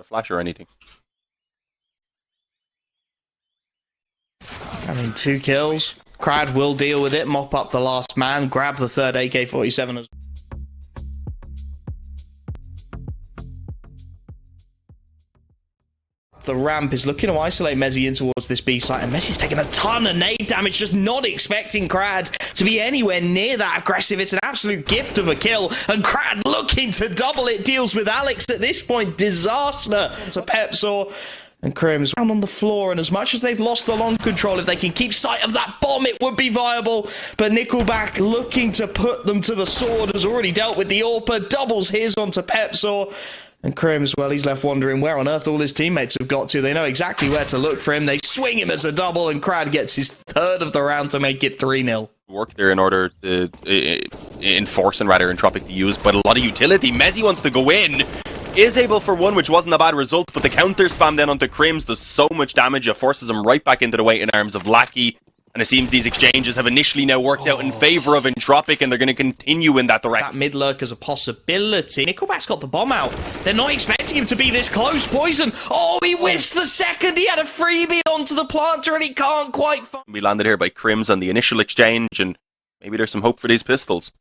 flash or anything. I mean, 2 kills. Crad will deal with it, mop up the last man, grab the third AK-47 as the ramp is looking to isolate Mezzy in towards this B site, and Mezzy's taking a ton of nade damage, just not expecting Crad to be anywhere near that aggressive. It's an absolute gift of a kill, and Crad looking to double it, deals with Alex at this point. Disaster to Pepsor. And Crim's down on the floor, and as much as they've lost the long control, if they can keep sight of that bomb, it would be viable. But Nickelback looking to put them to the sword, has already dealt with the AWPer, doubles his onto Pepsor. And Crims, well, he's left wondering where on earth all his teammates have got to. They know exactly where to look for him. They swing him as a double, and Crad gets his third of the round to make it 3-0. Work there in order to enforce and rather Entropiq to use, but a lot of utility. Mezzy wants to go in. Is able for one, which wasn't a bad result, but the counter spam then onto Crims does so much damage, it forces him right back into the waiting arms of Lackey. And it seems these exchanges have initially now worked out in favour of Entropiq, and they're going to continue in that direction. That mid lurk is a possibility. Nickelback's got the bomb out. They're not expecting him to be this close. Poison. Oh, he whiffs the second. He had a freebie onto the planter, and he can't quite find. We landed here by Crims on the initial exchange, and maybe there's some hope for these pistols.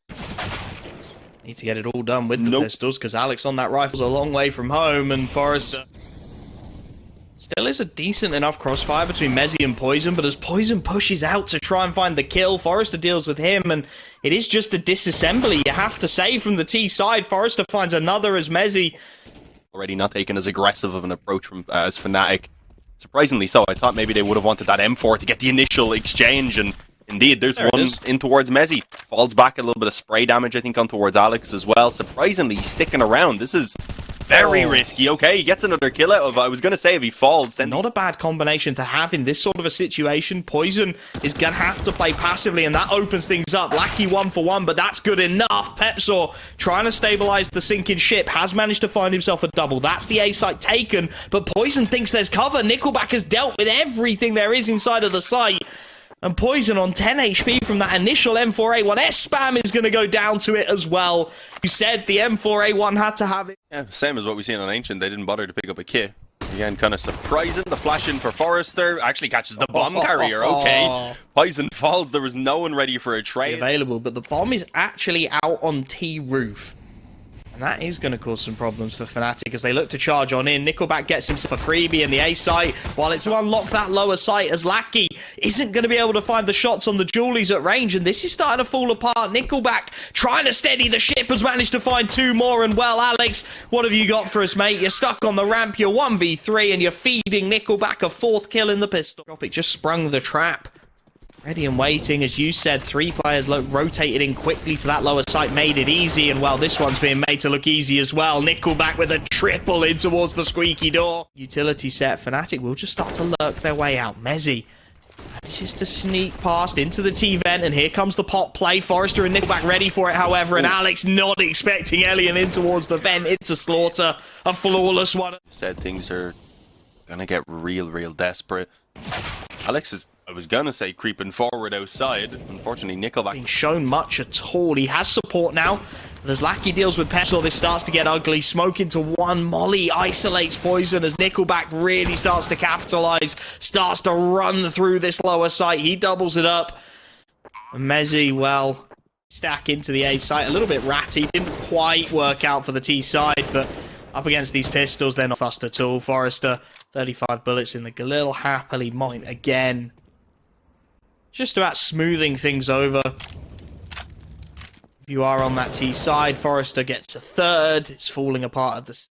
Need to get it all done with the pistols, because Alex on that rifle's a long way from home, and Forrester still is a decent enough crossfire between Mezzy and Poison, but as Poison pushes out to try and find the kill, Forrester deals with him, and it is just a disassembly, you have to say, from the T side. Forrester finds another as Mezzy. Already not taking as aggressive of an approach from as Fnatic. Surprisingly so. I thought maybe they would have wanted that M4 to get the initial exchange, and indeed, there's one in towards Mezzy. Falls back, a little bit of spray damage, I think, on towards Alex as well. Surprisingly, he's sticking around. This is very risky. Okay, he gets another kill out of it. I was going to say if he falls, then... Not a bad combination to have in this sort of a situation. Poison is going to have to play passively, and that opens things up. Lackey 1 for 1, but that's good enough. Pepsor trying to stabilize the sinking ship, has managed to find himself a double. That's the A site taken, but Poison thinks there's cover. Nickelback has dealt with everything there is inside of the site. And Poison on 10 HP from that initial M4A1. S-Spam is going to go down to it as well. You said the M4A1 had to have it. Yeah, same as what we've seen on Ancient. They didn't bother to pick up a kit. Again, kind of surprising. The flash in for Forrester. Actually catches the bomb carrier. Okay. Poison falls. There was no one ready for a trade. Available, but the bomb is actually out on T roof. And that is going to cause some problems for Fnatic as they look to charge on in. Nickelback gets himself a freebie in the A site, while it's to unlock that lower site as Lackey isn't going to be able to find the shots on the Julies at range, and this is starting to fall apart. Nickelback trying to steady the ship has managed to find 2 more, and well, Alex, what have you got for us, mate? You're stuck on the ramp, you're 1v3, and you're feeding Nickelback a 4th kill in the pistol. Entropiq just sprung the trap. Ready and waiting, as you said, 3 players rotated in quickly to that lower site, made it easy, and well, this one's being made to look easy as well. Nickelback with a triple in towards the squeaky door. Utility set, Fnatic will just start to lurk their way out. Mezzy manages to sneak past into the T-vent, and here comes the pot play. Forrester and Nickelback ready for it, however, and Alex not expecting Elian in towards the vent. It's a slaughter, a flawless one. Said things are gonna get real desperate. Alex is, I was gonna say, creeping forward outside. Unfortunately, Nickelback being shown much at all. He has support now, but as Lackey deals with Pepsor, this starts to get ugly. Smoke into one, Molly isolates Poison as Nickelback really starts to capitalize, starts to run through this lower site. He doubles it up. And Mezzy, well, stack into the A site. A little bit ratty, didn't quite work out for the T side, but up against these pistols, they're not fussed at all. Forrester, 35 bullets in the Galil, happily mine again. Just about smoothing things over. If you are on that T side, Forrester gets a 3rd. It's falling apart at the...